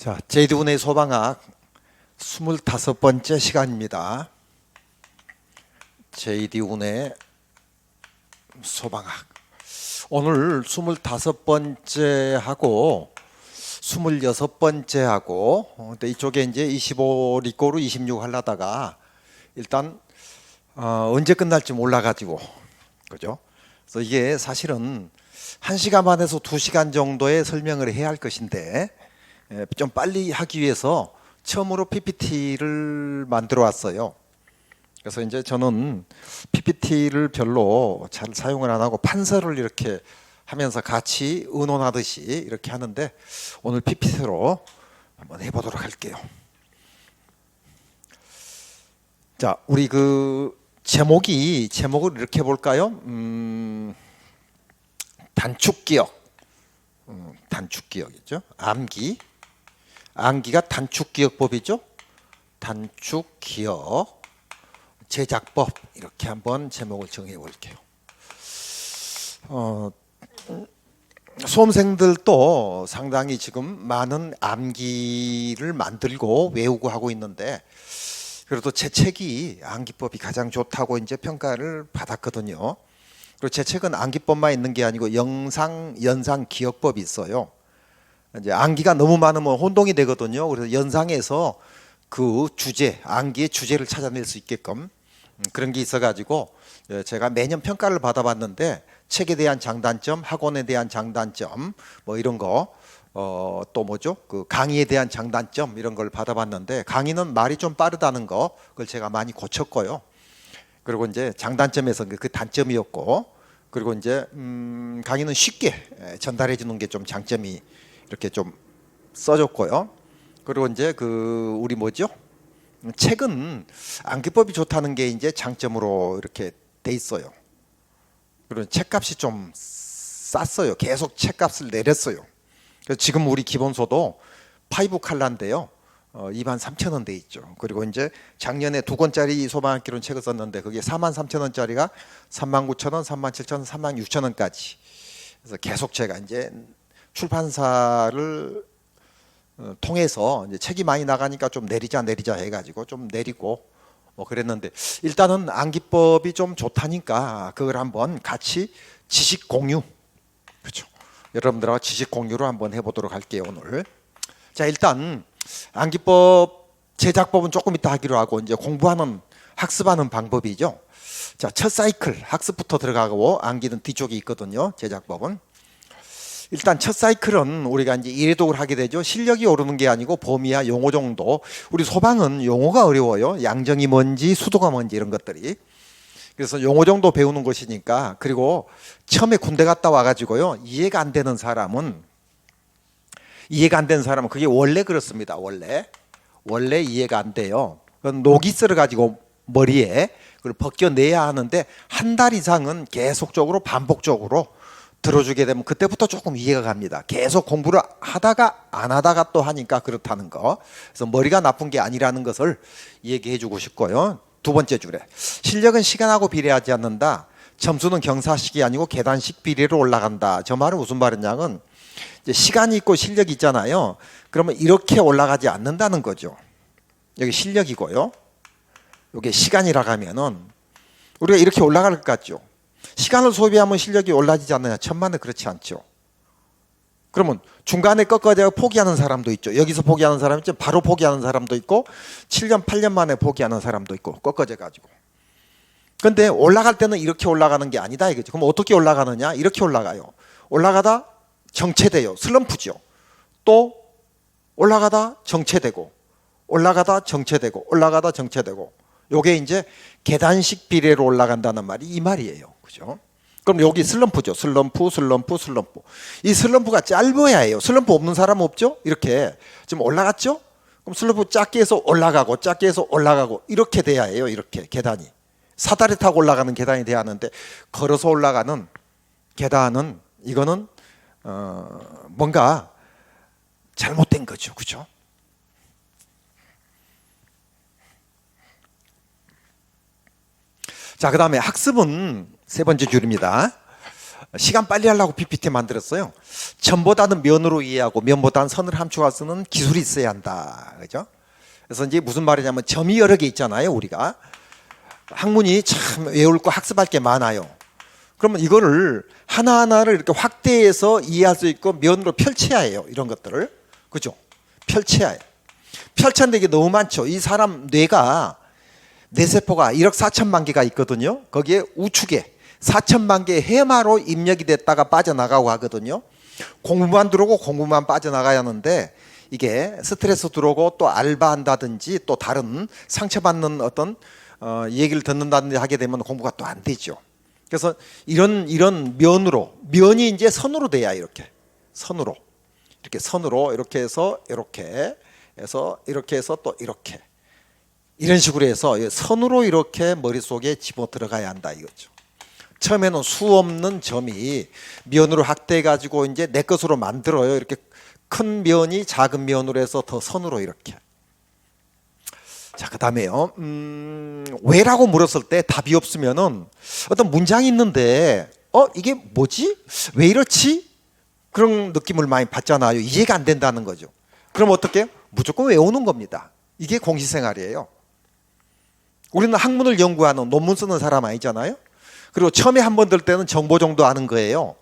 자, 제이드운의 소방학 25번째 시간입니다. 제이드운의 소방학. 오늘 25번째하고 26번째하고 근데 이쪽에 이제 25 리꼬로 26 하려다가 일단 언제 끝날지 몰라가지고 그죠? 그래서 이게 사실은 1시간 반에서 2시간 정도의 설명을 해야 할 것인데 좀 빨리 하기 위해서 처음으로 PPT를 만들어 왔어요. 그래서 이제 저는 PPT를 별로 잘 사용을 안 하고 판서를 이렇게 하면서 같이 의논하듯이 이렇게 하는데 오늘 PPT로 한번 해보도록 할게요. 자, 우리 그 제목을 이렇게 해볼까요? 단축기억, 단축기억이죠. 암기가 단축기억법이죠. 단축기억 제작법 이렇게 한번 제목을 정해 볼게요. 수험생들도 상당히 지금 많은 암기를 만들고 외우고 하고 있는데 그래도 제 책이 암기법이 가장 좋다고 이제 평가를 받았거든요. 그리고 제 책은 암기법만 있는 게 아니고 연상 기억법이 있어요. 이제 암기가 너무 많으면 혼동이 되거든요. 그래서 연상해서 그 주제, 암기의 주제를 찾아낼 수 있게끔 그런 게 있어가지고 제가 매년 평가를 받아봤는데 책에 대한 장단점, 학원에 대한 장단점, 뭐 이런 거, 또 뭐죠? 그 강의에 대한 장단점 이런 걸 받아봤는데 강의는 말이 좀 빠르다는 거 그걸 제가 많이 고쳤고요. 그리고 이제 장단점에서 그 단점이었고, 그리고 이제 강의는 쉽게 전달해 주는 게 좀 장점이 이렇게 좀 써줬고요. 그리고 이제 그 우리 뭐죠? 책은 암기법이 좋다는 게 이제 장점으로 이렇게 돼 있어요. 그리고 책값이 좀 쌌어요. 계속 책값을 내렸어요. 그래서 지금 우리 기본소도 5 칼라인데요. 23,000원 돼 있죠. 그리고 이제 작년에 2권짜리 소방학기론 책을 썼는데 그게 43,000원짜리가 39,000원, 37,000원, 36,000원까지. 그래서 계속 제가 이제 출판사를 통해서 이제 책이 많이 나가니까 좀 내리자 해가지고 좀 내리고 뭐 그랬는데 일단은 암기법이 좀 좋다니까 그걸 한번 같이 지식 공유, 그렇죠? 여러분들하고 지식 공유를 한번 해보도록 할게요 오늘. 자, 일단 암기법 제작법은 조금 이따 하기로 하고 이제 공부하는 학습하는 방법이죠. 자, 첫 사이클 학습부터 들어가고 암기는 뒤쪽에 있거든요. 제작법은. 일단 첫 사이클은 우리가 이제 이해독을 하게 되죠. 실력이 오르는 게 아니고 범위와 용어 정도. 우리 소방은 용어가 어려워요. 양정이 뭔지 수도가 뭔지 이런 것들이. 그래서 용어 정도 배우는 것이니까. 그리고 처음에 군대 갔다 와가지고요. 이해가 안 되는 사람은 그게 원래 그렇습니다. 원래 이해가 안 돼요. 그건 녹이 썰어 가지고 머리에 그걸 벗겨내야 하는데 한 달 이상은 계속적으로 반복적으로 들어주게 되면 그때부터 조금 이해가 갑니다. 계속 공부를 하다가 안 하다가 또 하니까 그렇다는 거. 그래서 머리가 나쁜 게 아니라는 것을 얘기해 주고 싶고요. 두 번째 줄에 실력은 시간하고 비례하지 않는다. 점수는 경사식이 아니고 계단식 비례로 올라간다. 저 말은 무슨 말이냐면 이제 시간이 있고 실력이 있잖아요. 그러면 이렇게 올라가지 않는다는 거죠. 여기 실력이고요. 이게 시간이라고 하면은 우리가 이렇게 올라갈 것 같죠. 시간을 소비하면 실력이 올라지지 않느냐? 천만에 그렇지 않죠. 그러면 중간에 꺾어져 포기하는 사람도 있죠. 여기서 포기하는 사람이 있죠. 바로 포기하는 사람도 있고 7년 8년 만에 포기하는 사람도 있고 꺾어져 가지고. 근데 올라갈 때는 이렇게 올라가는 게 아니다 이거죠. 그럼 어떻게 올라가느냐? 이렇게 올라가요. 올라가다 정체돼요. 슬럼프죠. 또 올라가다 정체되고 올라가다 정체되고 올라가다 정체되고 요게 이제 계단식 비례로 올라간다는 말이 이 말이에요. 그죠? 그럼 여기 슬럼프죠. 슬럼프. 이 슬럼프가 짧아야 해요. 슬럼프 없는 사람 없죠? 이렇게 지금 올라갔죠? 그럼 슬럼프 작게 해서 올라가고 이렇게 돼야 해요. 이렇게 계단이. 사다리 타고 올라가는 계단이 돼야 하는데 걸어서 올라가는 계단은 이거는 뭔가 잘못된 거죠. 그죠? 자, 그 다음에 학습은 세 번째 줄입니다. 시간 빨리 하려고 PPT 만들었어요. 점보다는 면으로 이해하고 면보다는 선을 함축할 수 있는 기술이 있어야 한다. 그죠? 그래서 이제 무슨 말이냐면 점이 여러 개 있잖아요. 우리가 학문이 참 외울 거 학습할 게 많아요. 그러면 이거를 하나하나를 이렇게 확대해서 이해할 수 있고 면으로 펼쳐야 해요. 이런 것들을. 그죠? 펼쳐야 해요. 펼쳤는데 이게 너무 많죠. 이 사람 뇌가 뇌세포가 1억 4천만 개가 있거든요. 거기에 우측에 4천만 개의 해마로 입력이 됐다가 빠져나가고 하거든요. 공부만 들어오고 공부만 빠져나가야 하는데 이게 스트레스 들어오고 또 알바한다든지 또 다른 상처받는 어떤 얘기를 듣는다든지 하게 되면 공부가 또 안 되죠. 그래서 이런 면으로 면이 이제 선으로 돼야 이렇게 선으로 이렇게 해서 이렇게 해서 이렇게 해서 또 이렇게 이런 식으로 해서 선으로 이렇게 머릿속에 집어 들어가야 한다 이거죠. 처음에는 수 없는 점이 면으로 확대해 가지고 이제 내 것으로 만들어요. 이렇게 큰 면이 작은 면으로 해서 더 선으로 이렇게. 자, 그다음에요. 왜라고 물었을 때 답이 없으면은 어떤 문장이 있는데 이게 뭐지? 왜 이렇지? 그런 느낌을 많이 받잖아요. 이해가 안 된다는 거죠. 그럼 어떻게 해요? 무조건 외우는 겁니다. 이게 공시생활이에요. 우리는 학문을 연구하는 논문 쓰는 사람 아니잖아요. 그리고 처음에 한 번 들 때는 정보 정도 아는 거예요.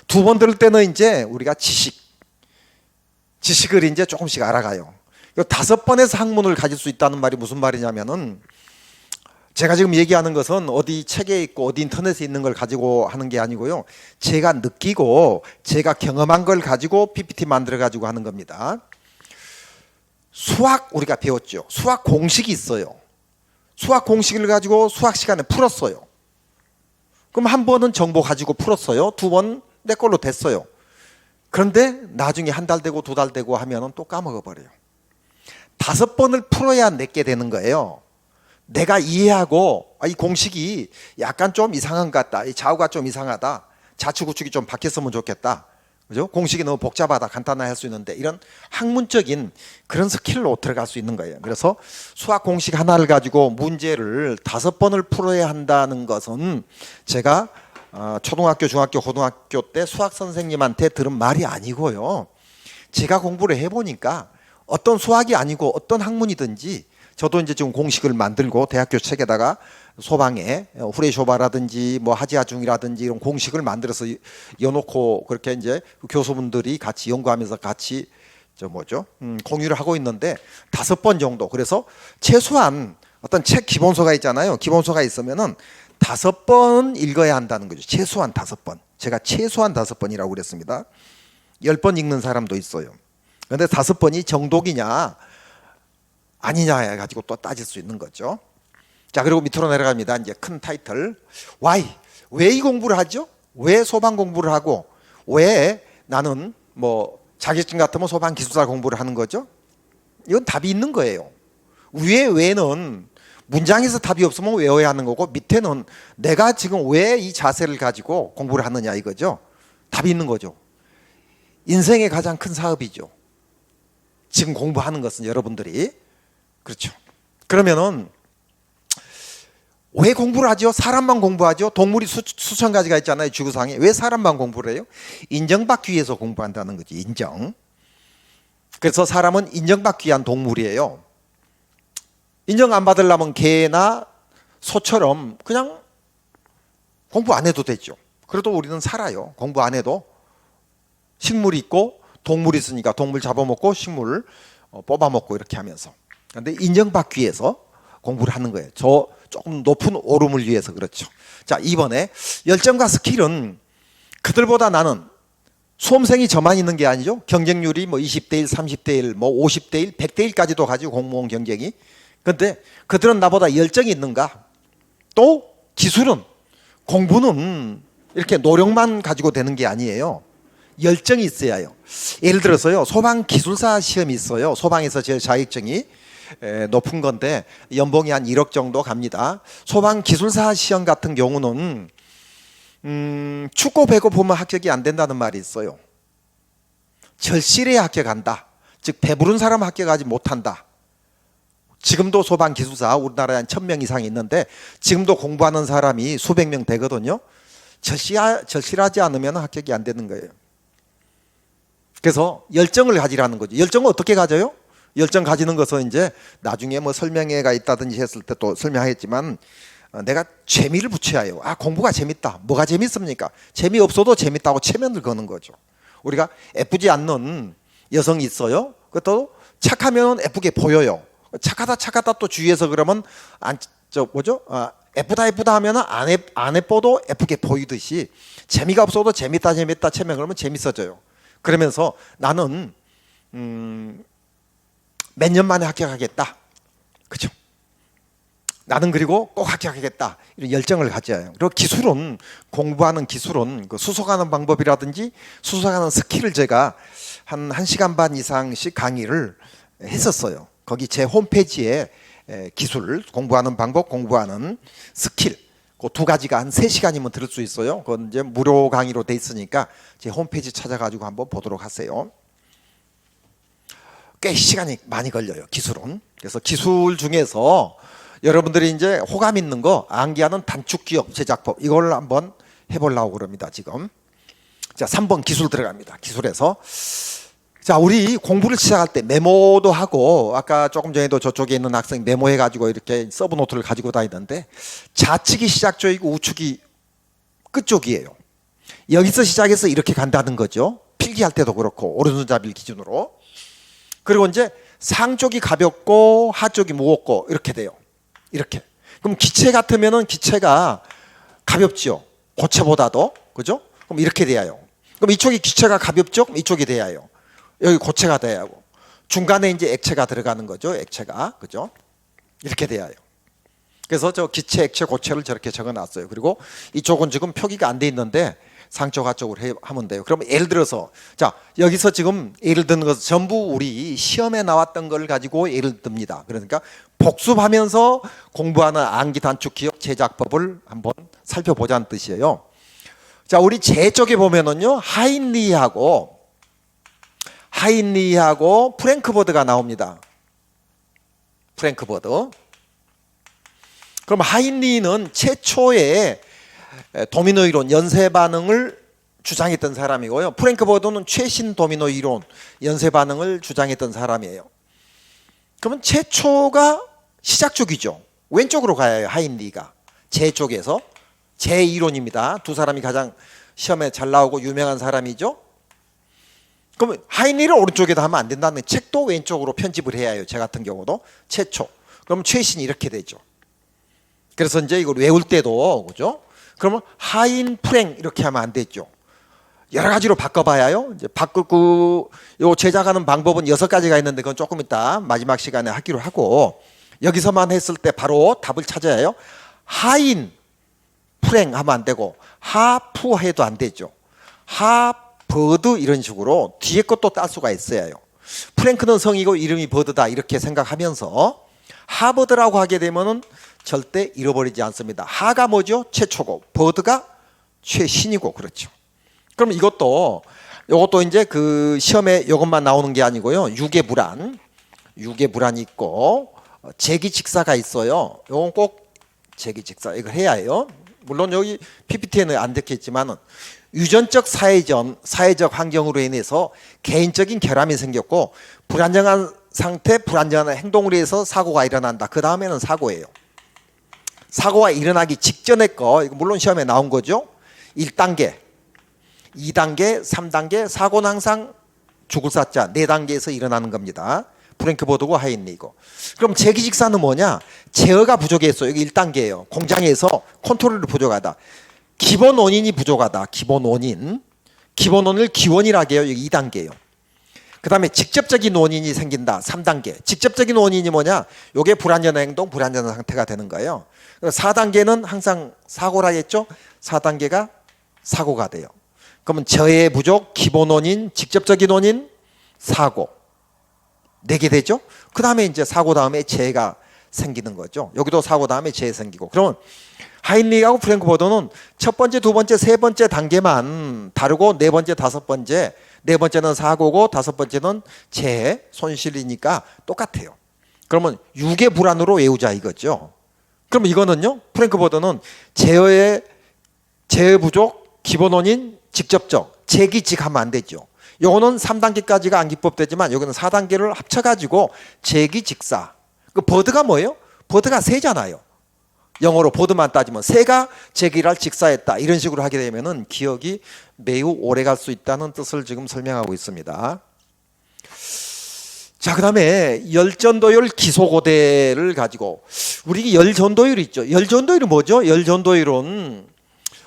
두 번 들 때는 이제 우리가 지식을 이제 조금씩 알아가요. 다섯 번에서 학문을 가질 수 있다는 말이 무슨 말이냐면은 제가 지금 얘기하는 것은 어디 책에 있고 어디 인터넷에 있는 걸 가지고 하는 게 아니고요. 제가 느끼고 제가 경험한 걸 가지고 PPT 만들어 가지고 하는 겁니다. 수학 우리가 배웠죠. 수학 공식이 있어요. 수학 공식을 가지고 수학 시간에 풀었어요. 그럼 한 번은 정보 가지고 풀었어요. 두 번 내 걸로 됐어요. 그런데 나중에 한 달 되고 두 달 되고 하면은 또 까먹어 버려요. 다섯 번을 풀어야 내게 되는 거예요. 내가 이해하고 이 공식이 약간 좀 이상한 것 같다. 이 좌우가 좀 이상하다. 좌측우측이 좀 바뀌었으면 좋겠다. 그죠? 공식이 너무 복잡하다. 간단하게 할 수 있는데 이런 학문적인 그런 스킬로 들어갈 수 있는 거예요. 그래서 수학 공식 하나를 가지고 문제를 다섯 번을 풀어야 한다는 것은 제가 초등학교, 중학교, 고등학교 때 수학 선생님한테 들은 말이 아니고요. 제가 공부를 해보니까 어떤 수학이 아니고 어떤 학문이든지 저도 이제 지금 공식을 만들고 대학교 책에다가 소방에 후레쇼바라든지 뭐 하지아중이라든지 이런 공식을 만들어서 여놓고 그렇게 이제 교수분들이 같이 연구하면서 같이 공유를 하고 있는데 다섯 번 정도. 그래서 최소한 어떤 책 기본서가 있잖아요. 기본서가 있으면은 다섯 번 읽어야 한다는 거죠. 최소한 다섯 번. 제가 최소한 다섯 번이라고 그랬습니다. 10번 읽는 사람도 있어요. 그런데 다섯 번이 정독이냐 아니냐 해가지고 또 따질 수 있는 거죠. 자, 그리고 밑으로 내려갑니다. 이제 큰 타이틀. Why? 왜 이 공부를 하죠? 왜 소방 공부를 하고 왜 나는 자격증 같으면 소방 기술사 공부를 하는 거죠? 이건 답이 있는 거예요. 위에 왜는 문장에서 답이 없으면 외워야 하는 거고 밑에는 내가 지금 왜 이 자세를 가지고 공부를 하느냐 이거죠. 답이 있는 거죠. 인생의 가장 큰 사업이죠. 지금 공부하는 것은 여러분들이. 그렇죠. 그러면은 왜 공부를 하죠? 사람만 공부하죠? 동물이 수천 가지가 있잖아요. 지구상에. 왜 사람만 공부를 해요? 인정받기 위해서 공부한다는 거죠. 인정. 그래서 사람은 인정받기 위한 동물이에요. 인정 안 받으려면 개나 소처럼 그냥 공부 안 해도 되죠. 그래도 우리는 살아요. 공부 안 해도. 식물이 있고 동물이 있으니까 동물 잡아먹고 식물 뽑아먹고 이렇게 하면서. 그런데 인정받기 위해서 공부를 하는 거예요. 저 조금 높은 오름을 위해서 그렇죠. 자, 이번에 열정과 스킬은 그들보다 나는 수험생이 저만 있는 게 아니죠. 경쟁률이 20대 1, 30대 1, 50대 1, 100대 1까지도 가지고 공무원 경쟁이. 그런데 그들은 나보다 열정이 있는가? 또 기술은 공부는 이렇게 노력만 가지고 되는 게 아니에요. 열정이 있어야 해요. 예를 들어서요. 소방기술사 시험이 있어요. 소방에서 제일 자격증이 높은 건데 연봉이 한 1억 정도 갑니다. 소방기술사 시험 같은 경우는 축구 배구 보면 합격이 안 된다는 말이 있어요. 절실해야 합격한다. 즉 배부른 사람 합격하지 못한다. 지금도 소방기술사 우리나라에 한 1000명 이상이 있는데 지금도 공부하는 사람이 수백 명 되거든요. 절실하지 않으면 합격이 안 되는 거예요. 그래서 열정을 가지라는 거죠. 열정을 어떻게 가져요? 열정 가지는 것은 이제 나중에 뭐 설명회가 있다든지 했을 때 또 설명하겠지만 내가 재미를 붙여야 해요. 아, 공부가 재밌다. 뭐가 재밌습니까? 재미없어도 재밌다고 체면을 거는 거죠. 우리가 예쁘지 않는 여성이 있어요. 그것도 착하면 예쁘게 보여요. 착하다 또 주위에서 그러면 예쁘다 하면 안 예뻐도 예쁘게 보이듯이 재미가 없어도 재밌다 체면 그러면 재밌어져요. 그러면서 나는 몇 년 만에 합격하겠다. 그죠? 나는 그리고 꼭 합격하겠다. 이런 열정을 가져야 해요. 그리고 기술은, 공부하는 기술은 그 수속하는 방법이라든지 수속하는 스킬을 제가 한 1시간 반 이상씩 강의를 했었어요. 거기 제 홈페이지에 기술, 공부하는 방법, 공부하는 스킬, 그 두 가지가 한 3시간이면 들을 수 있어요. 그건 이제 무료 강의로 돼 있으니까 제 홈페이지 찾아가지고 한번 보도록 하세요. 꽤 시간이 많이 걸려요, 기술은. 그래서 기술 중에서 여러분들이 이제 호감 있는 거, 암기하는 단축 기억 제작법, 이걸 한번 해보려고 그럽니다, 지금. 자, 3번 기술 들어갑니다. 기술에서. 자, 우리 공부를 시작할 때 메모도 하고, 아까 조금 전에도 저쪽에 있는 학생이 메모해가지고 이렇게 서브 노트를 가지고 다니는데, 좌측이 시작쪽이고 우측이 끝쪽이에요. 여기서 시작해서 이렇게 간다는 거죠. 필기할 때도 그렇고, 오른손잡이를 기준으로. 그리고 이제 상쪽이 가볍고 하쪽이 무겁고 이렇게 돼요. 이렇게. 그럼 기체 같으면은 기체가 가볍지요. 고체보다도. 그죠? 그럼 이렇게 돼야 해요. 그럼 이쪽이 기체가 가볍죠? 그럼 이쪽이 돼야 해요. 여기 고체가 돼야 하고. 중간에 이제 액체가 들어가는 거죠. 액체가. 그죠? 이렇게 돼야 해요. 그래서 저 기체, 액체, 고체를 저렇게 적어 놨어요. 그리고 이쪽은 지금 표기가 안 돼 있는데 상쪽 하쪽으로 하면 돼요. 그러면 예를 들어서, 자, 여기서 지금 예를 드는 것은 전부 우리 시험에 나왔던 걸 가지고 예를 듭니다. 그러니까 복습하면서 공부하는 암기 단축 기억 제작법을 한번 살펴보자는 뜻이에요. 자, 우리 제 쪽에 보면은요, 하인리하고 프랭크버드가 나옵니다. 프랭크버드. 그럼 하인리는 최초의 도미노 이론, 연쇄 반응을 주장했던 사람이고요. 프랭크버드는 최신 도미노 이론, 연쇄 반응을 주장했던 사람이에요. 그러면 최초가 시작 쪽이죠. 왼쪽으로 가야 해요. 하인리가 제 쪽에서 제 이론입니다. 두 사람이 가장 시험에 잘 나오고 유명한 사람이죠. 그러면 하인리를 오른쪽에다 하면 안 된다는, 책도 왼쪽으로 편집을 해야 해요. 제 같은 경우도 최초. 그럼 최신이 이렇게 되죠. 그래서 이제 이걸 외울 때도, 그죠? 그러면 하인 프랭 이렇게 하면 안 되죠. 여러 가지로 바꿔봐야요. 이제 바꾸고 요 제작하는 방법은 6가지가 있는데 그건 조금 이따 마지막 시간에 하기로 하고, 여기서만 했을 때 바로 답을 찾아야 해요. 하인 프랭 하면 안 되고 하프 해도 안 되죠. 하버드 이런 식으로 뒤에 것도 딸 수가 있어야 해요. 프랭크는 성이고 이름이 버드다 이렇게 생각하면서 하버드라고 하게 되면은 절대 잃어버리지 않습니다. 하가 뭐죠? 최초고, 버드가 최신이고, 그렇죠. 그럼 이것도 이제 그 시험에 이것만 나오는 게 아니고요. 유계불안이 있고 재기직사가 있어요. 이건 꼭 재기직사 이걸 해야 해요. 물론 여기 PPT에는 안 적혀있지만은 유전적 사회적 환경으로 인해서 개인적인 결함이 생겼고 불안정한 상태, 불안정한 행동으로 해서 사고가 일어난다. 그 다음에는 사고예요. 사고가 일어나기 직전에 거, 이거 물론 시험에 나온 거죠. 1단계, 2단계, 3단계, 사고는 항상 죽을 사자 4단계에서 일어나는 겁니다. 프랭크버드고 하인리고. 그럼 재기직사는 뭐냐? 제어가 부족했어. 여기 1단계예요. 공장에서 컨트롤이 부족하다. 기본 원인이 부족하다. 기본 원인을 기원이라고 해요. 여기 2단계예요. 그 다음에 직접적인 원인이 생긴다. 3단계. 직접적인 원인이 뭐냐? 이게 불안전한 행동, 불안전한 상태가 되는 거예요. 4단계는 항상 사고라 했죠? 4단계가 사고가 돼요. 그러면 저해 부족, 기본 원인, 직접적인 원인, 사고. 4개 되죠? 그 다음에 이제 사고 다음에 재해가 생기는 거죠. 여기도 사고 다음에 재해 생기고. 그러면 하인리하고 프랭크버드는 첫 번째, 두 번째, 세 번째 단계만 다르고 네 번째, 다섯 번째, 네 번째는 사고고 다섯 번째는 재해, 손실이니까 똑같아요. 그러면 유계 불안으로 외우자 이거죠. 그럼 이거는요, 프랭크버드는 재해 부족, 기본 원인, 직접적, 재기직하면 안 되죠. 요거는 3단계까지가 안기법되지만 여기는 4단계를 합쳐가지고 재기직사. 그 버드가 뭐예요? 버드가 새잖아요. 영어로 보드만 따지면 새가 제기를 직사했다 이런 식으로 하게 되면은 기억이 매우 오래 갈 수 있다는 뜻을 지금 설명하고 있습니다. 자, 그다음에 열전도율 기소고대를 가지고 우리 열전도율 있죠. 열전도율이 뭐죠? 열전도율은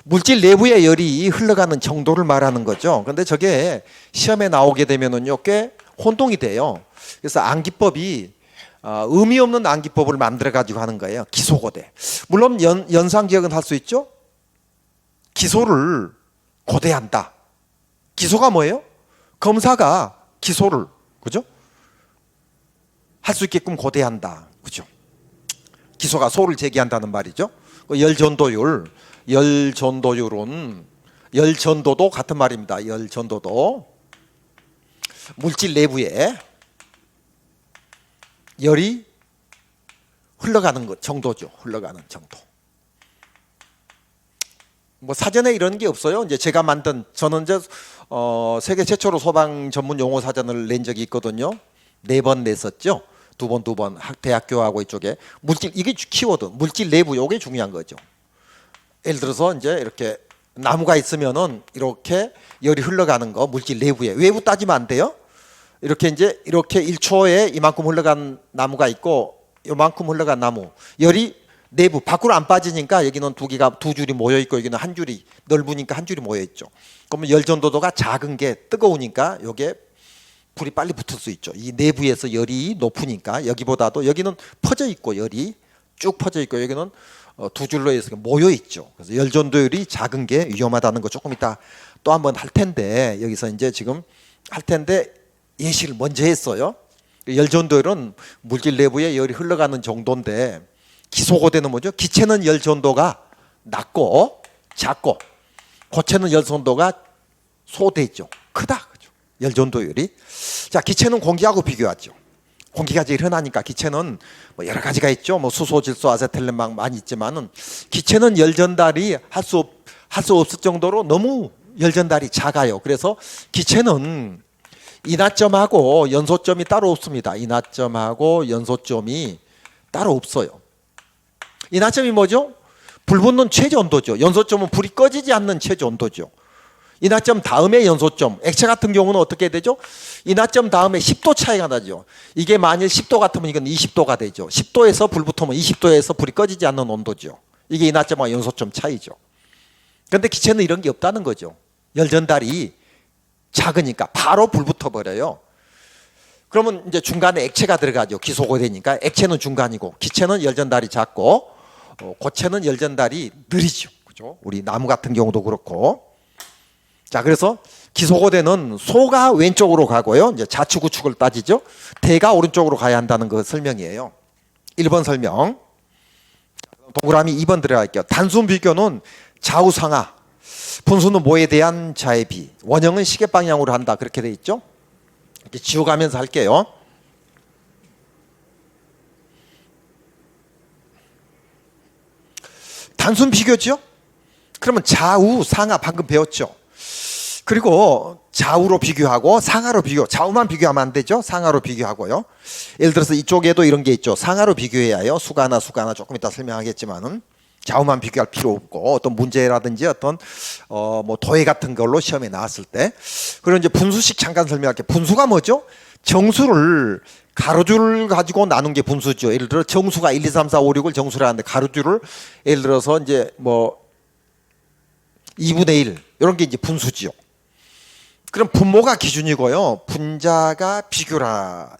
물질 내부의 열이 흘러가는 정도를 말하는 거죠. 그런데 저게 시험에 나오게 되면은요 꽤 혼동이 돼요. 그래서 암기법이 의미 없는 암기법을 만들어 가지고 하는 거예요. 기소고대. 물론 연상기억은 할 수 있죠. 기소를 고대한다. 기소가 뭐예요? 검사가 기소를 그죠? 할 수 있게끔 고대한다. 그죠? 기소가 소를 제기한다는 말이죠. 열전도율은 열전도도 같은 말입니다. 열전도도 물질 내부에 열이 흘러가는 것 정도죠. 흘러가는 정도. 뭐 사전에 이런 게 없어요. 이제 제가 만든 저는 이제 세계 최초로 소방 전문 용어 사전을 낸 적이 있거든요. 4번 냈었죠. 두 번 대학교하고 이쪽에 물질 이게 키워드 물질 내부 요게 중요한 거죠. 예를 들어서 이제 이렇게 나무가 있으면은 이렇게 열이 흘러가는 거 물질 내부에 외부 따지면 안 돼요. 이렇게 이제 이렇게 1초에 이만큼 흘러간 나무가 있고 요만큼 흘러간 나무 열이 내부 밖으로 안 빠지니까 여기는 두 줄이 모여 있고 여기는 한 줄이 넓으니까 한 줄이 모여 있죠. 그러면 열 전도도가 작은 게 뜨거우니까 요게 불이 빨리 붙을 수 있죠. 이 내부에서 열이 높으니까 여기보다도 여기는 퍼져 있고 열이 쭉 퍼져 있고 여기는 두 줄로 해서 모여 있죠. 그래서 열 전도율이 작은 게 위험하다는 거 조금 이따 또 한번 할 텐데 여기서 이제 지금 할 텐데 예시를 먼저 했어요. 열 전도율은 물질 내부에 열이 흘러가는 정도인데 기소고대는 뭐죠? 기체는 열 전도가 낮고 작고 고체는 열 전도가 소대죠. 크다. 그죠? 열 전도율이. 자, 기체는 공기하고 비교하죠. 공기가 제일 흔하니까 기체는 뭐 여러 가지가 있죠. 뭐 수소, 질소, 아세틸렌 막 많이 있지만은 기체는 열 전달이 할 수 없을 정도로 너무 열 전달이 작아요. 그래서 기체는 인하점하고 연소점이 따로 없습니다. 인하점하고 연소점이 따로 없어요. 인하점이 뭐죠? 불 붙는 최저 온도죠. 연소점은 불이 꺼지지 않는 최저 온도죠. 인하점 다음에 연소점. 액체 같은 경우는 어떻게 되죠? 인하점 다음에 10도 차이가 나죠. 이게 만일 10도 같으면 이건 20도가 되죠. 10도에서 불 붙으면 20도에서 불이 꺼지지 않는 온도죠. 이게 인하점과 연소점 차이죠. 그런데 기체는 이런 게 없다는 거죠. 열 전달이 작으니까 바로 불 붙어 버려요. 그러면 이제 중간에 액체가 들어가죠. 기소고대니까 액체는 중간이고 기체는 열 전달이 작고 고체는 열 전달이 느리죠. 그죠? 우리 나무 같은 경우도 그렇고. 자, 그래서 기소고대는 소가 왼쪽으로 가고요. 이제 좌측 우측을 따지죠. 대가 오른쪽으로 가야 한다는 그 설명이에요. 1번 설명. 동그라미 2번 들어갈게요. 단순 비교는 좌우 상하. 분수는 뭐에 대한 자의 비. 원형은 시계 방향으로 한다. 그렇게 돼 있죠. 이렇게 지워가면서 할게요. 단순 비교죠. 그러면 좌우 상하 방금 배웠죠. 그리고 좌우로 비교하고 상하로 비교. 좌우만 비교하면 안 되죠. 상하로 비교하고요. 예를 들어서 이쪽에도 이런 게 있죠. 상하로 비교해야 해요. 수가나 조금 이따 설명하겠지만은 좌우만 비교할 필요 없고 어떤 문제라든지 어떤 뭐 도해 같은 걸로 시험에 나왔을 때. 그리고 이제 분수식 잠깐 설명할게요. 분수가 뭐죠? 정수를 가로줄을 가지고 나눈 게 분수죠. 예를 들어 정수가 1, 2, 3, 4, 5, 6을 정수를 하는데 가로줄을 예를 들어서 이제 뭐 2분의 1 이런 게 이제 분수지요. 그럼 분모가 기준이고요. 분자가 비교라.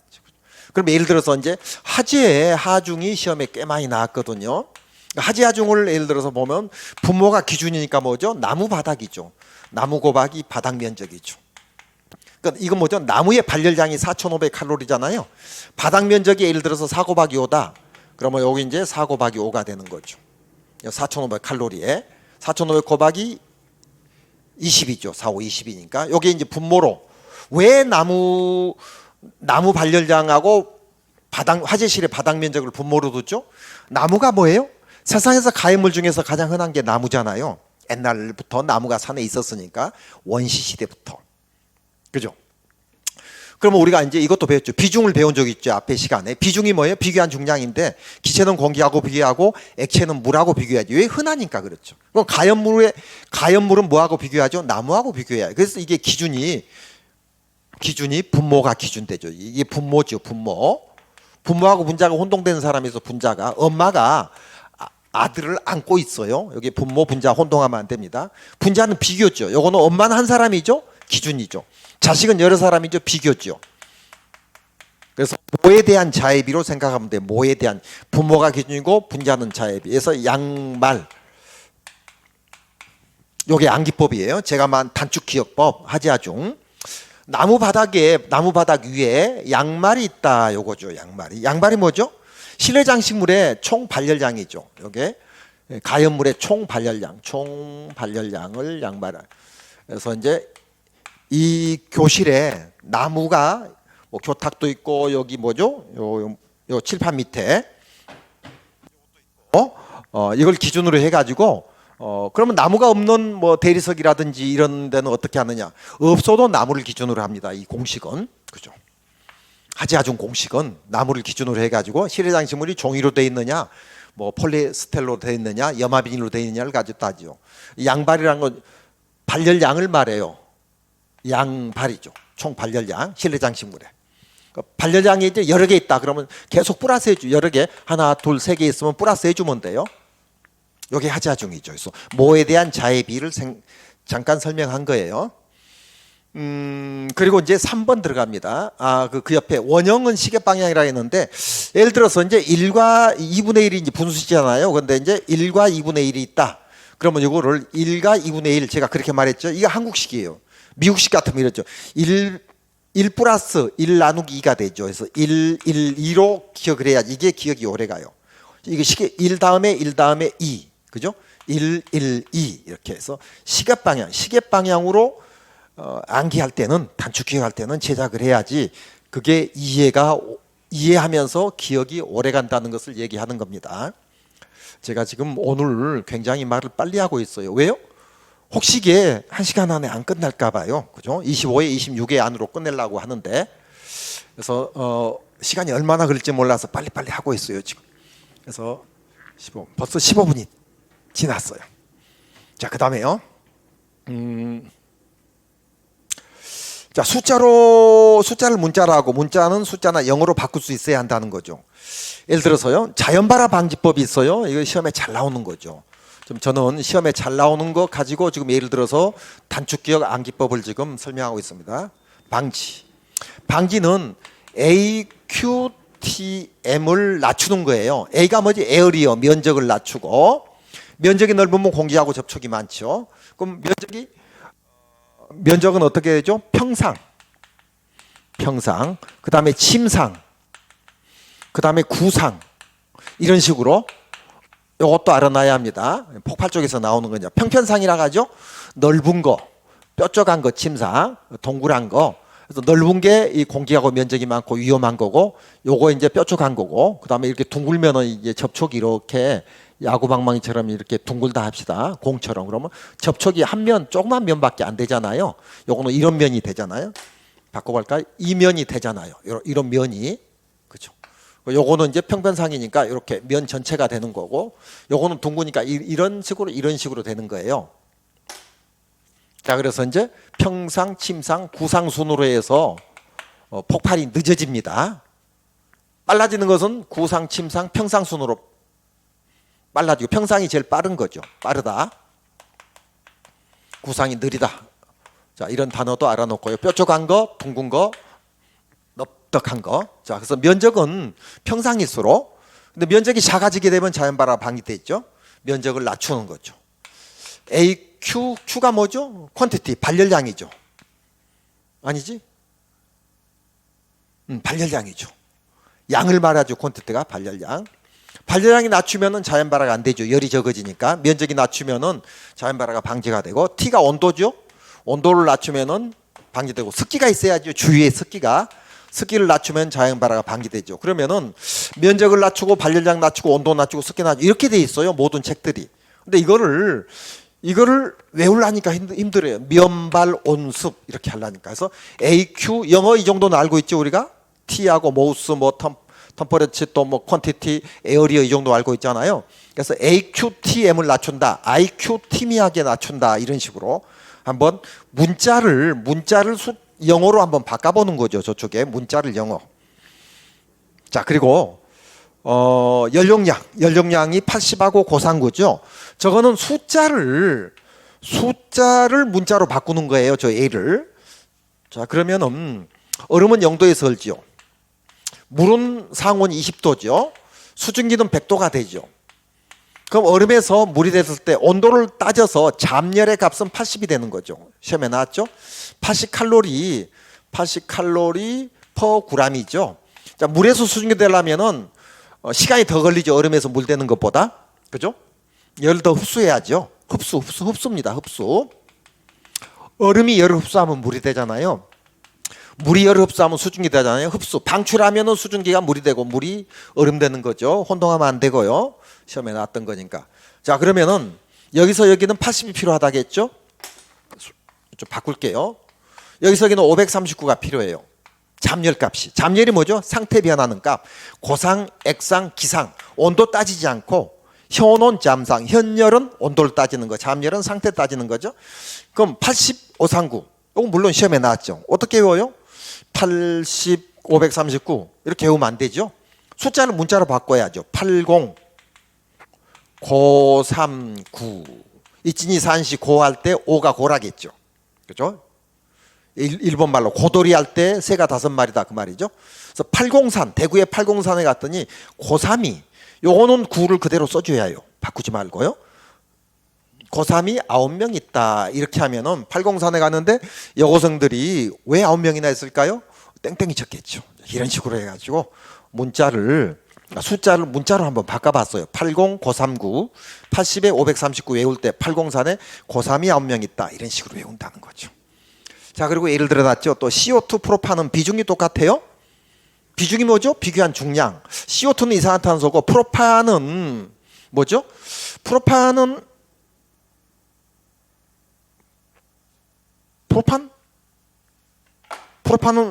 그럼 예를 들어서 이제 하재, 하중이 시험에 꽤 많이 나왔거든요. 하재, 하중을 예를 들어서 보면 분모가 기준이니까 뭐죠? 나무 바닥이죠. 나무 고박이 바닥 면적이죠. 그러니까 이건 뭐죠? 나무의 발열량이 4,500칼로리잖아요. 바닥 면적이 예를 들어서 4 곱하기 5다. 그러면 여기 이제 4 곱하기 5가 되는 거죠. 4,500칼로리에 4,500 곱하기 20이죠. 4, 5, 20이니까. 여기 이제 분모로 왜 나무 발열량하고 화재실의 바닥 면적을 분모로 두죠? 나무가 뭐예요? 세상에서 가해물 중에서 가장 흔한 게 나무잖아요. 옛날부터 나무가 산에 있었으니까 원시 시대부터. 그죠? 그러면 우리가 이제 이것도 배웠죠. 비중을 배운 적이 있죠. 앞에 시간에. 비중이 뭐예요? 비교한 중량인데 기체는 공기하고 비교하고 액체는 물하고 비교하죠. 왜 흔하니까 그렇죠. 그럼 가연물은 뭐하고 비교하죠? 나무하고 비교해요. 그래서 이게 기준이 분모가 기준되죠. 이게 분모죠. 분모하고 분자가 혼동되는 사람에서 분자가 엄마가 아들을 안고 있어요. 여기 분모 분자 혼동하면 안 됩니다. 분자는 비교죠. 요거는 엄마는 한 사람이죠. 기준이죠. 자식은 여러 사람이죠. 비교죠. 그래서 모에 대한 자의비로 생각하면 돼요. 모에 대한 분모가 기준이고 분자는 자의비. 그래서 양말. 요게 암기법이에요. 제가 단축기억법 하지아중. 나무 바닥 위에 양말이 있다. 요거죠. 양말이 뭐죠? 실내 장식물의 총 발열량이죠. 요게 가연물의 총 발열량을 양말. 그래서 이제 이 교실에 나무가 뭐 교탁도 있고 여기 뭐죠? 요 칠판 밑에 이걸 기준으로 해가지고 그러면 나무가 없는 뭐 대리석이라든지 이런 데는 어떻게 하느냐? 없어도 나무를 기준으로 합니다. 이 공식은 그죠? 하지아중 공식은 나무를 기준으로 해가지고 실내 장식물이 종이로 돼 있느냐, 뭐 폴리에스텔로 돼 있느냐, 염화비닐로 돼 있느냐를 가지고 따지죠. 양발이라는 건 발열량을 말해요. 양발이죠. 총 발열량 실내 장식물에. 발열량이 이제 여러 개 있다 그러면 계속 플러스 해주. 여러 개 하나 둘 세 개 있으면 플러스 해주면 돼요. 이게 하지아중이죠. 그래서 모에 대한 자의비를 잠깐 설명한 거예요. 그리고 이제 3번 들어갑니다. 그 옆에 원형은 시계 방향이라 했는데 예를 들어서 이제 1과 2분의 1이 이제 분수시잖아요. 근데 이제 1과 2분의 1이 있다. 그러면 이거를 1과 2분의 1 제가 그렇게 말했죠. 이게 한국식이에요. 미국식 같으면 이랬죠. 1 플러스 1 나누기 2가 되죠. 그래서 1, 2로 기억을 해야지 이게 기억이 오래 가요. 이게 시계 1 다음에 2. 그죠? 1, 2 이렇게 해서 시계 방향으로 암기할 때는 단축 기억할 때는 제작을 해야지 그게 이해하면서 기억이 오래 간다는 것을 얘기하는 겁니다. 제가 지금 오늘 굉장히 말을 빨리 하고 있어요. 왜요? 혹시 이게 1시간 안에 안 끝날까 봐요. 그죠? 25회, 26회 안으로 끝내려고 하는데 그래서 시간이 얼마나 걸릴지 몰라서 빨리빨리 하고 있어요, 지금. 그래서 벌써 15분이 지났어요. 자, 그다음에요. 자, 숫자를 문자로 하고 문자는 숫자나 영어로 바꿀 수 있어야 한다는 거죠. 예를 들어서요. 자연발화 방지법이 있어요. 이거 시험에 잘 나오는 거죠. 저는 시험에 잘 나오는 거 가지고 지금 예를 들어서 단축기억 암기법을 지금 설명하고 있습니다. 방지는 AQTM을 낮추는 거예요. A가 뭐지? 에어리어, 면적을 낮추고 면적이 넓으면 공기하고 접촉이 많죠. 그럼 면적은 어떻게 되죠? 평상, 그 다음에 침상, 그 다음에 구상 이런 식으로 이것도 알아놔야 합니다. 폭발 쪽에서 나오는 거냐. 평편상이라고 하죠. 넓은 거, 뾰족한 거 침상, 동그란 거. 그래서 넓은 게 이 공기하고 면적이 많고 위험한 거고, 요거 이제 뾰족한 거고, 그 다음에 이렇게 둥글면은 이제 접촉이 이렇게 야구방망이처럼 이렇게 둥글다 합시다. 공처럼. 그러면 접촉이 한 면, 조그만 면밖에 안 되잖아요. 요거는 이런 면이 되잖아요. 바꿔볼까요? 이 면이 되잖아요. 이런 면이. 그렇죠. 요거는 이제 평편상이니까 이렇게 면 전체가 되는 거고, 요거는 둥그니까 이런 식으로 되는 거예요. 자, 그래서 이제 평상, 침상, 구상 순으로 해서 폭발이 늦어집니다. 빨라지는 것은 구상, 침상, 평상 순으로 빨라지고, 평상이 제일 빠른 거죠. 빠르다. 구상이 느리다. 자, 이런 단어도 알아놓고요. 뾰족한 거, 둥근 거, 넓적한 거. 자, 그래서 면적은 평상일수록, 근데 면적이 작아지게 되면 자연발화 방지되죠. 면적을 낮추는 거죠. Q가 뭐죠? 퀀티티, 발열량이죠. 아니지? 발열량이죠. 양을 말하죠. 퀀티티가 발열량. 발열량이 낮추면은 자연발화가 안 되죠. 열이 적어지니까. 면적이 낮추면은 자연발화가 방지가 되고, T가 온도죠. 온도를 낮추면은 방지되고, 습기가 있어야죠. 주위에 습기를 낮추면 자연발화가 방지되죠. 그러면은 면적을 낮추고 발열량 낮추고 온도 낮추고 습기 낮추고 이렇게 돼 있어요. 모든 책들이. 근데 이거를 이거를 외우려니까 힘들어요. 면발 온습 이렇게 하려니까. 그래서 AQ 영어 이 정도는 알고 있죠 우리가. T하고 모우스 뭐 텀퍼레치 또 뭐 퀀티티 에어리어 이 정도 알고 있잖아요. 그래서 AQTM을 낮춘다. IQT미하게 낮춘다. 이런 식으로 한번 문자를 영어로 한번 바꿔보는 거죠. 저쪽에 문자를 영어. 자 그리고 연령량이 80하고 고상구죠. 저거는 숫자를 문자로 바꾸는 거예요. 저 A를. 자 그러면은 얼음은 0도에 설지요. 물은 상온 20도죠. 수증기는 100도가 되죠. 그럼 얼음에서 물이 됐을 때 온도를 따져서 잠열의 값은 80이 되는 거죠. 시험에 나왔죠. 80칼로리 퍼 g이죠. 자 물에서 수증기 되려면은 시간이 더 걸리죠. 얼음에서 물 되는 것보다. 그죠? 열을 더 흡수해야죠. 흡수입니다. 흡수. 얼음이 열을 흡수하면 물이 되잖아요. 물이 열을 흡수하면 수증기 되잖아요. 흡수. 방출하면은 수증기가 물이 되고 물이 얼음 되는 거죠. 혼동하면 안 되고요. 시험에 나왔던 거니까. 자, 그러면은 여기서 여기는 80이 필요하다겠죠? 좀 바꿀게요. 여기서 여기는 539가 필요해요. 잠열값이. 잠열이 뭐죠? 상태 변하는 값. 고상, 액상, 기상. 온도 따지지 않고 현온, 잠상. 현열은 온도를 따지는 거. 잠열은 상태 따지는 거죠. 그럼 8539. 이건 물론 시험에 나왔죠. 어떻게 외워요? 80, 539 이렇게 외우면 안 되죠. 숫자를 문자로 바꿔야죠. 80, 539. 이진이 산시 고할 때 5가 고라겠죠. 그죠? 일본 말로 고돌이 할 때 새가 5마리다 그 말이죠. 그래서 803 대구의 803에 갔더니 고3이 요거는 9를 그대로 써줘야 해요. 바꾸지 말고요. 고3이 9명 있다 이렇게 하면은 803에 갔는데 여고생들이 왜 9명이나 했을까요? 땡땡이 쳤겠죠. 이런 식으로 해가지고 숫자를 문자로 한번 바꿔봤어요. 80, 고39 80에 539 외울 때 803에 고3이 9명 있다 이런 식으로 외운다는 거죠. 자 그리고 예를 들어 놨죠. 또 CO2 프로판은 비중이 똑같아요. 비중이 뭐죠? 비교한 중량. CO2는 이산화탄소고 프로판은 뭐죠? 프로판은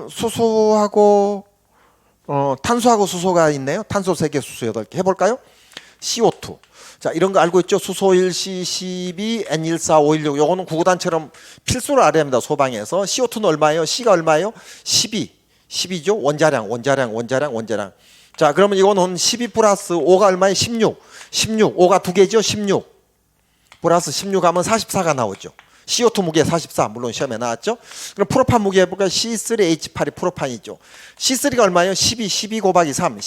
수소하고 탄소하고 수소가 있네요. 탄소 3개, 수소 8개. 해볼까요? CO2. 자 이런 거 알고 있죠? 수소 1C12, N14516 요거는 구구단처럼 필수로 알아야 합니다. 소방에서. CO2는 얼마예요? C가 얼마예요? 12죠? 원자량. 자 그러면 이거는 12 플러스 5가 얼마예요? 16. 5가 2개죠? 16 플러스 16 하면 44가 나오죠. CO2 무게 44 물론 시험에 나왔죠. 그럼 프로판 무게 해볼까요? C3H8이 프로판이죠. C3가 얼마예요? 12 곱하기 3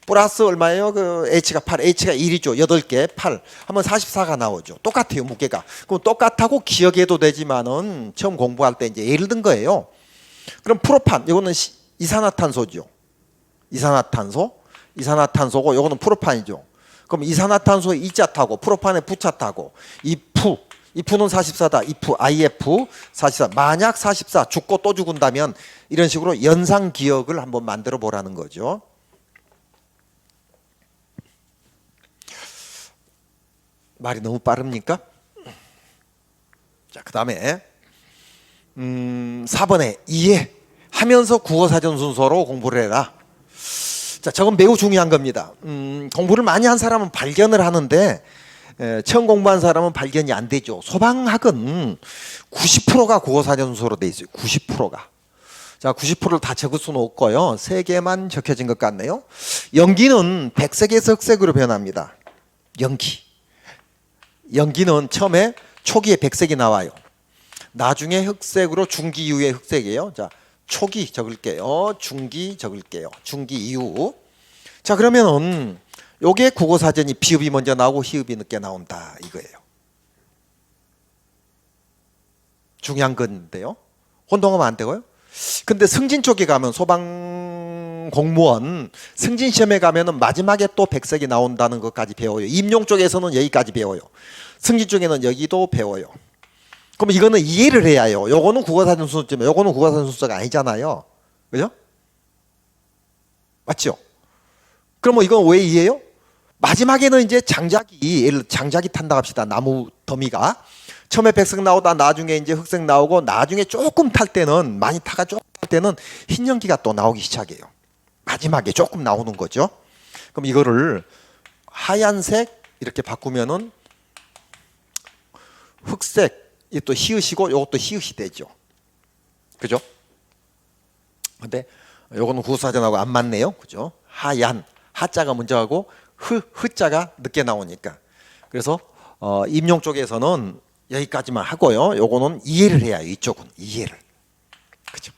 플러스 얼마예요? 그 H가 8 H가 1이죠. 8개 8 하면 44가 나오죠. 똑같아요 무게가. 그럼 똑같다고 기억해도 되지만은 처음 공부할 때 이제 예를 든 거예요. 그럼 프로판 이거는 이산화탄소죠. 이산화탄소고 이거는 프로판이죠. 그럼 이산화탄소에 이자 타고 프로판에 부차 타고 이프는 44다. IF 44. 만약 44 죽고 또 죽은다면 이런 식으로 연상 기억을 한번 만들어 보라는 거죠. 말이 너무 빠릅니까? 자, 그다음에 4번에 이해하면서 국어사전 순서로 공부를 해라. 자, 저건 매우 중요한 겁니다. 공부를 많이 한 사람은 발견을 하는데 처음 공부한 사람은 발견이 안 되죠. 소방학은 90%가 국어사전 순서로 돼 있어요. 90%가. 자, 90%를 다 적을 수는 없고요. 3개만 적혀진 것 같네요. 연기는 백색에서 흑색으로 변합니다. 연기는 처음에 초기에 백색이 나와요. 나중에 흑색으로 중기 이후에 흑색이에요. 자, 초기 적을게요. 중기 적을게요. 중기 이후. 자, 그러면은 요게 국어사전이 비읍이 먼저 나오고 히읗이 늦게 나온다 이거예요. 중요한 건데요. 혼동하면 안 되고요. 근데 승진 쪽에 가면 소방 공무원 승진 시험에 가면은 마지막에 또 백색이 나온다는 것까지 배워요. 임용 쪽에서는 여기까지 배워요. 승진 쪽에는 여기도 배워요. 그럼 이거는 이해를 해야 해요. 요거는 국어사전 순서지만 요거는 국어사전 순서가 아니잖아요. 그죠? 맞죠? 그럼 이건 왜 이해요? 마지막에는 이제 장작이 탄다 합시다. 나무 더미가 처음에 백색 나오다 나중에 이제 흑색 나오고 나중에 조금 탈 때는 많이 타가 조금 탈 때는 흰 연기가 또 나오기 시작해요. 마지막에 조금 나오는 거죠. 그럼 이거를 하얀색 이렇게 바꾸면은 흑색 이또 히읗이고 이것도 히읗이 되죠. 그죠? 근데 요거는 구사전하고 안 맞네요. 그죠? 하얀 하자가 먼저 하고 흐자가 늦게 나오니까. 그래서 임용 쪽에서는 여기까지만 하고요. 요거는 이해를 해야 해요. 이쪽은 이해를. 그죠?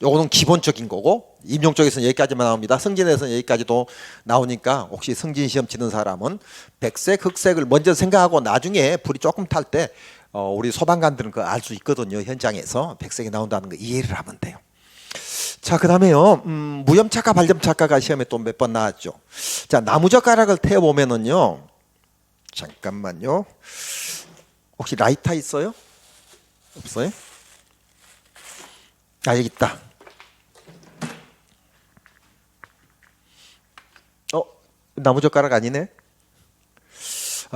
요거는 기본적인 거고 임용 쪽에서는 여기까지만 나옵니다. 승진에서는 여기까지도 나오니까 혹시 승진 시험 치는 사람은 백색, 흑색을 먼저 생각하고 나중에 불이 조금 탈 때 우리 소방관들은 그거 알 수 있거든요. 현장에서 백색이 나온다는 거 이해를 하면 돼요. 자, 그다음에요. 무염착화, 발점착화가 시험에 또 몇 번 나왔죠. 자, 나무젓가락을 태워 보면은요. 잠깐만요. 혹시 라이터 있어요? 없어요? 아, 여기 있다. 나무젓가락 아니네.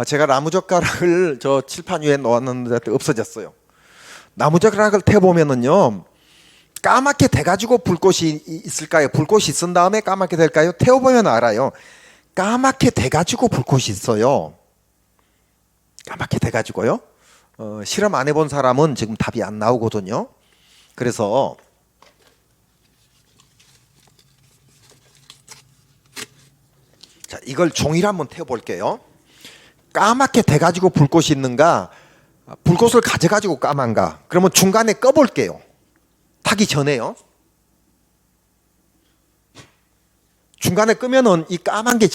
제가 나무젓가락을 저 칠판 위에 놓았는데 없어졌어요. 나무젓가락을 태워 보면은요. 까맣게 돼가지고 불꽃이 있을까요? 불꽃이 있은 다음에 까맣게 될까요? 태워보면 알아요. 까맣게 돼가지고 불꽃이 있어요. 까맣게 돼가지고요. 실험 안 해본 사람은 지금 답이 안 나오거든요. 그래서 자, 이걸 종이로 한번 태워볼게요. 까맣게 돼가지고 불꽃이 있는가? 불꽃을 가져가지고 까만가? 그러면 중간에 꺼볼게요. 타기 전에요. 중간에 끄면은 이 까만 게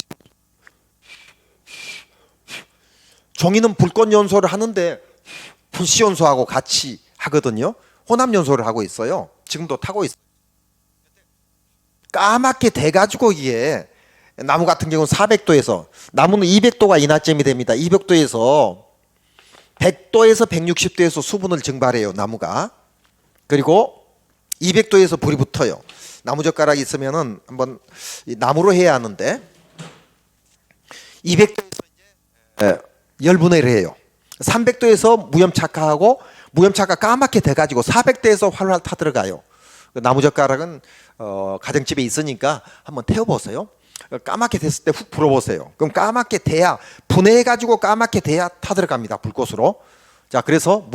종이는 불꽃 연소를 하는데 불씨 연소하고 같이 하거든요. 혼합 연소를 하고 있어요. 지금도 타고 있어요. 까맣게 돼가지고 이게 나무 같은 경우는 400도에서 나무는 200도가 인하점이 됩니다. 200도에서 100도에서 160도에서 수분을 증발해요. 나무가. 그리고 200도에서 불이 붙어요. 나무젓가락이 있으면은 한번 나무로 해야 하는데 200도에서 이제 열분해를 해요. 300도에서 무염착화하고 무염착화 까맣게 돼가지고 400도에서 활활 타들어가요. 나무젓가락은 가정집에 있으니까 한번 태워보세요. 까맣게 됐을 때 훅 불어보세요. 그럼 까맣게 돼야 분해해가지고 까맣게 돼야 타들어갑니다. 불꽃으로. 자, 그래서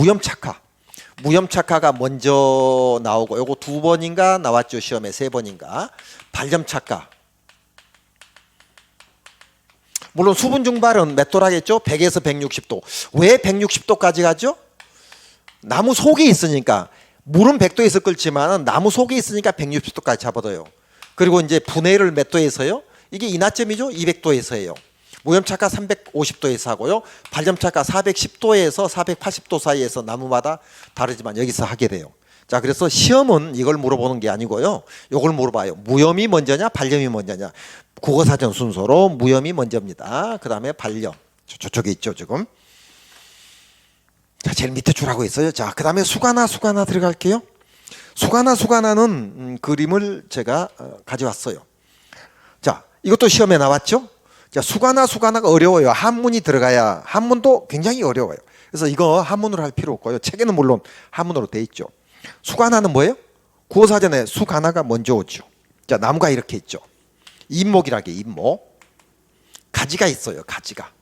무염착화가 먼저 나오고 요거 2번인가 나왔죠. 시험에 3번인가. 발점착화. 물론 수분 증발은 몇 도라겠죠? 100에서 160도. 왜 160도까지 가죠? 나무 속에 있으니까. 물은 100도에서 끓지만 나무 속에 있으니까 160도까지 잡아둬요. 그리고 이제 분해를 몇 도에서요? 이게 인하점이죠. 200도에서예요. 무염착화 350도에서 하고요. 발점착화 410도에서 480도 사이에서 나무마다 다르지만 여기서 하게 돼요. 자, 그래서 시험은 이걸 물어보는 게 아니고요. 이걸 물어봐요. 무염이 먼저냐, 발염이 먼저냐. 국어사전 순서로 무염이 먼저입니다. 그 다음에 발염. 저쪽에 있죠, 지금. 자, 제일 밑에 줄하고 있어요. 자, 그 다음에 수가나 들어갈게요. 수가나는 그림을 제가 가져왔어요. 자, 이것도 시험에 나왔죠. 자, 수가나가 어려워요. 한문이 들어가야. 한문도 굉장히 어려워요. 그래서 이거 한문으로 할 필요 없고요. 책에는 물론 한문으로 돼 있죠. 수가나는 뭐예요? 국어사전에 수가나가 먼저 오죠. 자, 나무가 이렇게 있죠. 잎목이라게 잎목. 가지가 있어요. 가지가.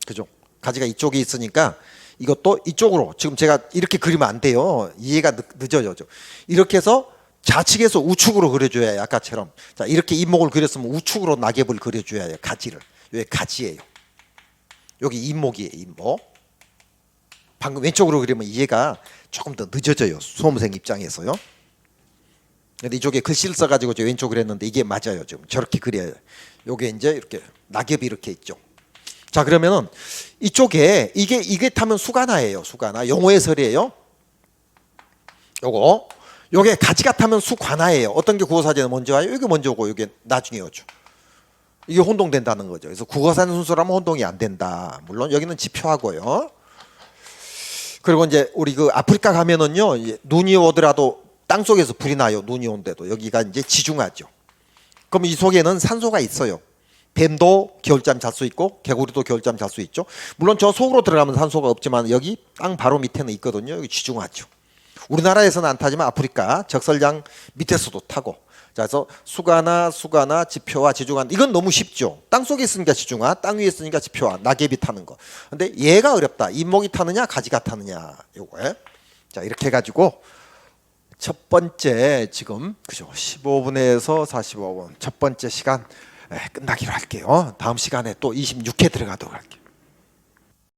그죠? 가지가 이쪽에 있으니까 이것도 이쪽으로 지금 제가 이렇게 그리면 안 돼요. 이해가 늦어져죠. 이렇게 해서 좌측에서 우측으로 그려줘야 해요. 아까처럼. 자, 이렇게 잎목을 그렸으면 우측으로 낙엽을 그려줘야 해요. 가지를. 여기 가지예요. 여기 잎목이에요. 잎목. 방금 왼쪽으로 그리면 이해가 조금 더 늦어져요. 수험생 입장에서요. 근데 이쪽에 글씨를 써가지고 저 왼쪽으로 했는데 이게 맞아요. 지금 저렇게 그려요. 요게 이제 이렇게 낙엽이 이렇게 있죠. 자, 그러면은 이쪽에 이게 타면 수가나예요. 수가나. 영어의 설이에요. 요게 가지가 타면 수관아예요. 어떤 게 국어사전에 먼저 와요? 이게 먼저 오고 이게 나중에 오죠. 이게 혼동된다는 거죠. 그래서 국어사전 순서라면 혼동이 안 된다. 물론 여기는 지표하고요. 그리고 이제 우리 그 아프리카 가면은요, 눈이 오더라도 땅 속에서 불이 나요. 눈이 온데도 여기가 이제 지중하죠. 그럼 이 속에는 산소가 있어요. 뱀도 겨울잠 잘 수 있고 개구리도 겨울잠 잘 수 있죠. 물론 저 속으로 들어가면 산소가 없지만 여기 땅 바로 밑에는 있거든요. 여기 지중하죠. 우리나라에서는 안 타지만 아프리카 적설장 밑에서도 타고. 자, 그래서 수가나 지표와 지중한 이건 너무 쉽죠. 땅 속에 있으니까 지중한, 땅 위에 있으니까 지표한, 낙엽이 타는 거. 근데 얘가 어렵다. 잇목이 타느냐, 가지가 타느냐. 요거에. 자, 이렇게 해가지고 첫 번째 지금 그죠? 15분에서 45분 첫 번째 시간 끝나기로 할게요. 다음 시간에 또 26회 들어가도록 할게요.